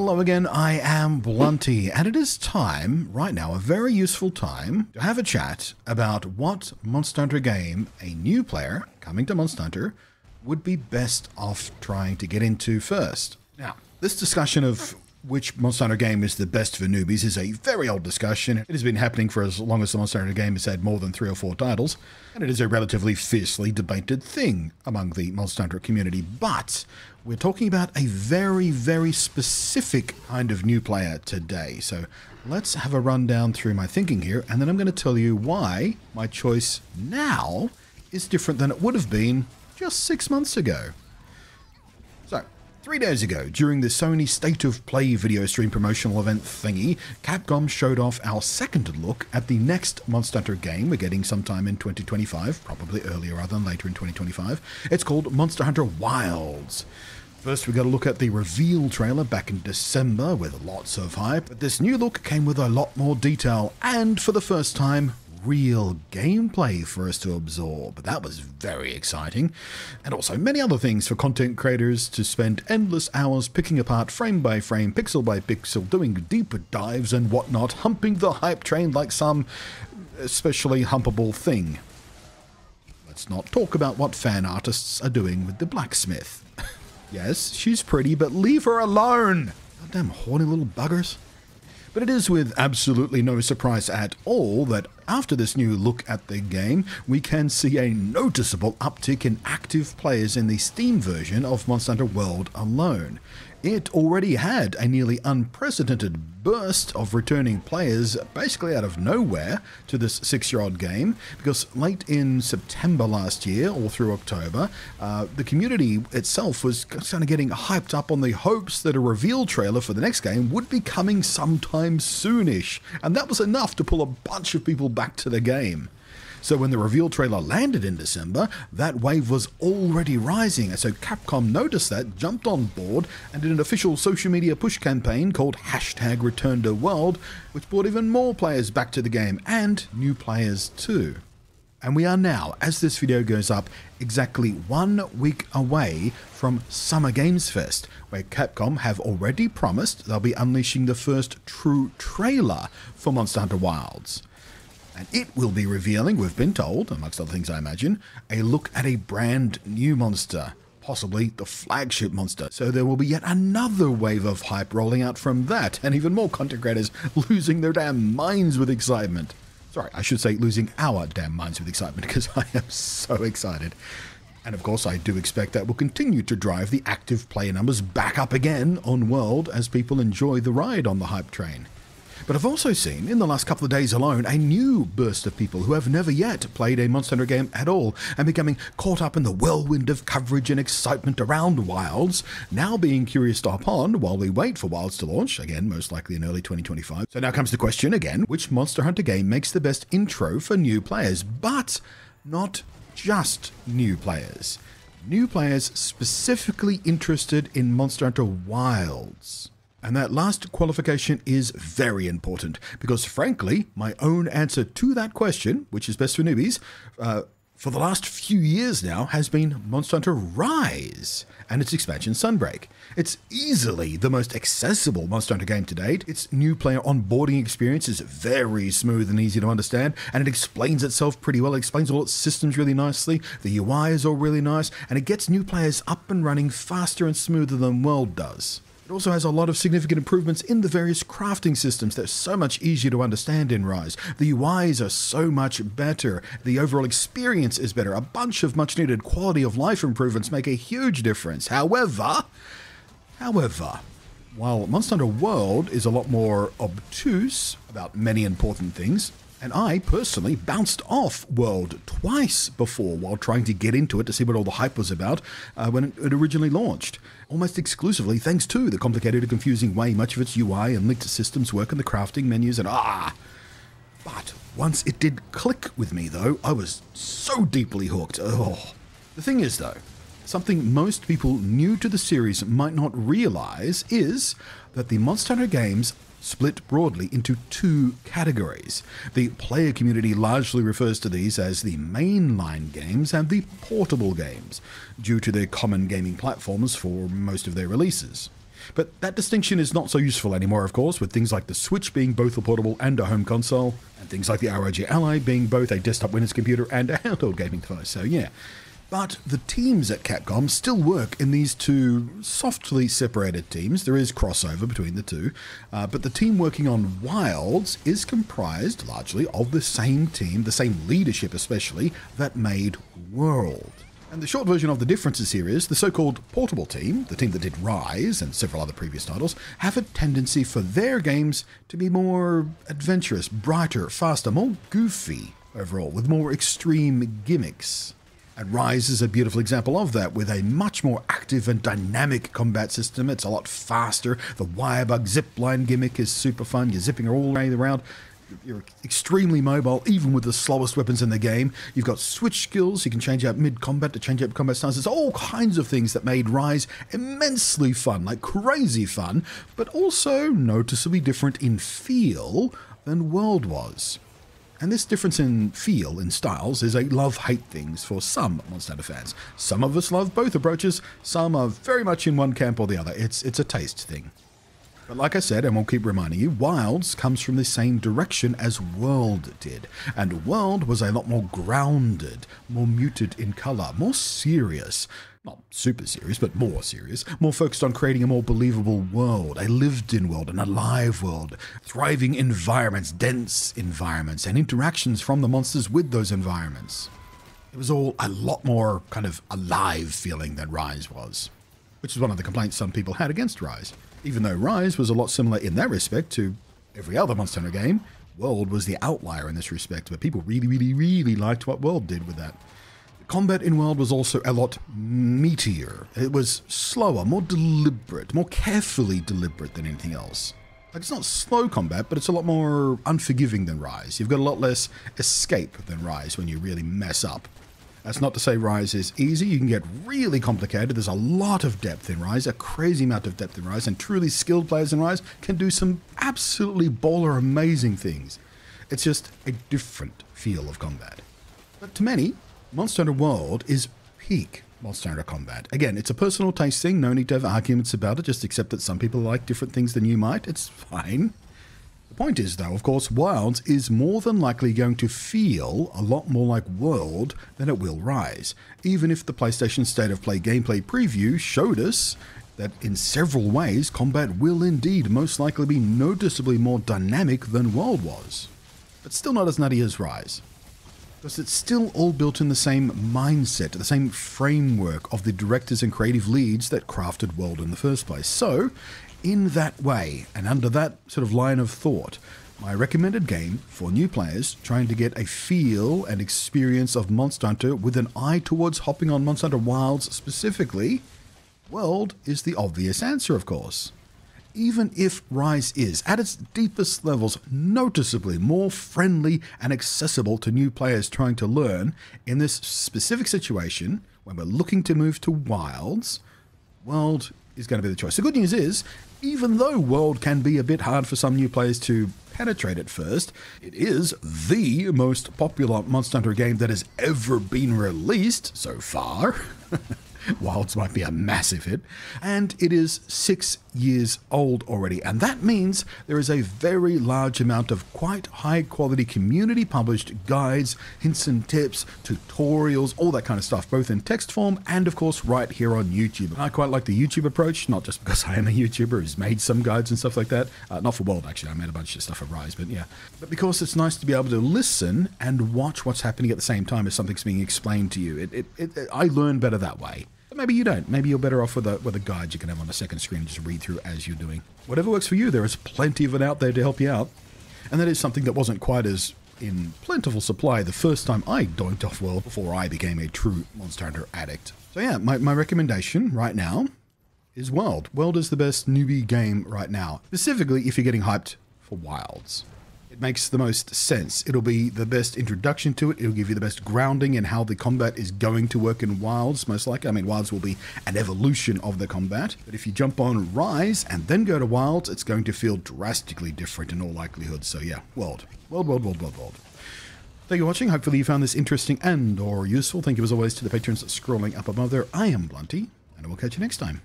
Hello again, I am Blunty, and it is time, right now, a very useful time, to have a chat about what Monster Hunter game a new player coming to Monster Hunter would be best off trying to get into first. Now, this discussion of which Monster Hunter game is the best for newbies is a very old discussion. It has been happening for as long as the Monster Hunter game has had more than 3 or 4 titles, and it is a relatively fiercely debated thing among the Monster Hunter community. But we're talking about a very, very specific kind of new player today. So let's have a rundown through my thinking here, and then I'm going to tell you why my choice now is different than it would have been just 6 months ago. So, 3 days ago, during the Sony State of Play video stream promotional event thingy, Capcom showed off our second look at the next Monster Hunter game we're getting sometime in 2025, probably earlier rather than later in 2025. It's called Monster Hunter Wilds. First, we got a look at the reveal trailer back in December with lots of hype, but this new look came with a lot more detail and, for the first time, real gameplay for us to absorb. That was very exciting. And also many other things for content creators to spend endless hours picking apart frame by frame, pixel by pixel, doing deeper dives and whatnot, humping the hype train like some especially humpable thing. Let's not talk about what fan artists are doing with the blacksmith. Yes, she's pretty, but leave her alone! Goddamn horny little buggers. But it is with absolutely no surprise at all that after this new look at the game, we can see a noticeable uptick in active players in the Steam version of Monster Hunter World alone. It already had a nearly unprecedented burst of returning players basically out of nowhere to this 6-year-old game, because late in September last year, or through October, the community itself was kind of getting hyped up on the hopes that a reveal trailer for the next game would be coming sometime soonish, and that was enough to pull a bunch of people back to the game. So when the reveal trailer landed in December, that wave was already rising, and so Capcom noticed that, jumped on board, and did an official social media push campaign called #ReturnToWorld, which brought even more players back to the game, and new players too. And we are now, as this video goes up, exactly 1 week away from Summer Games Fest, where Capcom have already promised they'll be unleashing the first true trailer for Monster Hunter Wilds. And it will be revealing, we've been told, amongst other things I imagine, a look at a brand new monster, possibly the flagship monster. So there will be yet another wave of hype rolling out from that, and even more content creators losing their damn minds with excitement. Sorry, I should say losing our damn minds with excitement, because I am so excited. And of course, I do expect that will continue to drive the active player numbers back up again on World as people enjoy the ride on the hype train. But I've also seen, in the last couple of days alone, a new burst of people who have never yet played a Monster Hunter game at all, and becoming caught up in the whirlwind of coverage and excitement around Wilds, now being curious to hop on while we wait for Wilds to launch, again, most likely in early 2025. So now comes the question again, which Monster Hunter game makes the best intro for new players? But not just new players. New players specifically interested in Monster Hunter Wilds. And that last qualification is very important, because frankly, my own answer to that question, which is best for newbies, for the last few years now, has been Monster Hunter Rise and its expansion Sunbreak. It's easily the most accessible Monster Hunter game to date. Its new player onboarding experience is very smooth and easy to understand, and it explains itself pretty well. It explains all its systems really nicely. The UI is all really nice, and it gets new players up and running faster and smoother than World does. It also has a lot of significant improvements in the various crafting systems. They're so much easier to understand in Rise. The UIs are so much better. The overall experience is better. A bunch of much needed quality of life improvements make a huge difference. However, while Monster Hunter World is a lot more obtuse about many important things, and I personally bounced off World twice before while trying to get into it to see what all the hype was about when it originally launched. Almost exclusively thanks to the complicated and confusing way much of its UI and linked systems work and the crafting menus and But once it did click with me though, I was so deeply hooked. Oh. The thing is though, something most people new to the series might not realize is that the Monster Hunter games split broadly into 2 categories. The player community largely refers to these as the mainline games and the portable games, due to their common gaming platforms for most of their releases. But that distinction is not so useful anymore, of course, with things like the Switch being both a portable and a home console, and things like the ROG Ally being both a desktop Windows computer and a handheld gaming device, so yeah. But the teams at Capcom still work in these two softly separated teams. There is crossover between the two, but the team working on Wilds is comprised largely of the same team, the same leadership especially, that made World. And the short version of the differences here is the so-called portable team, the team that did Rise and several other previous titles, have a tendency for their games to be more adventurous, brighter, faster, more goofy overall, with more extreme gimmicks. And Rise is a beautiful example of that, with a much more active and dynamic combat system. It's a lot faster. The wirebug zipline gimmick is super fun. You're zipping all the way around. You're extremely mobile, even with the slowest weapons in the game. You've got switch skills. You can change out mid-combat to change out combat stances. All kinds of things that made Rise immensely fun, like crazy fun, but also noticeably different in feel than World was. And this difference in feel, in styles, is a love-hate thing for some Monster Hunter fans. Some of us love both approaches, some are very much in one camp or the other. It's a taste thing. But like I said, and we'll keep reminding you, Wilds comes from the same direction as World did. And World was a lot more grounded, more muted in color, more serious. Not super serious, but more serious. More focused on creating a more believable world, a lived-in world, an alive world, thriving environments, dense environments, and interactions from the monsters with those environments. It was all a lot more kind of alive feeling than Rise was, which is one of the complaints some people had against Rise. Even though Rise was a lot similar in that respect to every other Monster Hunter game, World was the outlier in this respect, but people really liked what World did with that. The combat in World was also a lot meatier. It was slower, more deliberate, more carefully deliberate than anything else. Like, it's not slow combat, but it's a lot more unforgiving than Rise. You've got a lot less escape than Rise when you really mess up. That's not to say Rise is easy. You can get really complicated. There's a lot of depth in Rise, a crazy amount of depth in Rise, and truly skilled players in Rise can do some absolutely baller amazing things. It's just a different feel of combat. But to many, Monster Hunter World is peak Monster Hunter combat. Again, it's a personal taste thing. No need to have arguments about it. Just accept that some people like different things than you might. It's fine. The point is, though, of course, Wilds is more than likely going to feel a lot more like World than it will Rise, even if the PlayStation State of Play gameplay preview showed us that in several ways combat will indeed most likely be noticeably more dynamic than World was. But still not as nutty as Rise, because it's still all built in the same mindset, the same framework of the directors and creative leads that crafted World in the first place. So, in that way, and under that sort of line of thought, my recommended game for new players trying to get a feel and experience of Monster Hunter with an eye towards hopping on Monster Hunter Wilds specifically, World is the obvious answer, of course. Even if Rise is, at its deepest levels, noticeably more friendly and accessible to new players trying to learn, in this specific situation, when we're looking to move to Wilds, World is going to be the choice. The good news is, even though World can be a bit hard for some new players to penetrate at first, it is the most popular Monster Hunter game that has ever been released so far. Wilds might be a massive hit, and it is 6 years old already, and that means there is a very large amount of quite high quality community published guides, hints and tips, tutorials, all that kind of stuff, both in text form and of course right here on YouTube. I quite like the YouTube approach, not just because I am a YouTuber who's made some guides and stuff like that, not for World actually, I made a bunch of stuff for Rise, but yeah, but because it's nice to be able to listen and watch what's happening at the same time as something's being explained to you. I learn better that way. But maybe you don't. Maybe you're better off with a guide you can have on the second screen and just read through as you're doing. Whatever works for you, there is plenty of it out there to help you out. And that is something that wasn't quite as in plentiful supply the first time I doinked off World before I became a true Monster Hunter addict. So yeah, my recommendation right now is World. World is the best newbie game right now, specifically if you're getting hyped for Wilds. It makes the most sense. It'll be the best introduction to it. It'll give you the best grounding in how the combat is going to work in Wilds, most likely. I mean, Wilds will be an evolution of the combat. But if you jump on Rise and then go to Wilds, it's going to feel drastically different in all likelihood. So yeah, World. World. Thank you for watching. Hopefully you found this interesting and or useful. Thank you as always to the patrons scrolling up above there. I am Blunty, and I will catch you next time.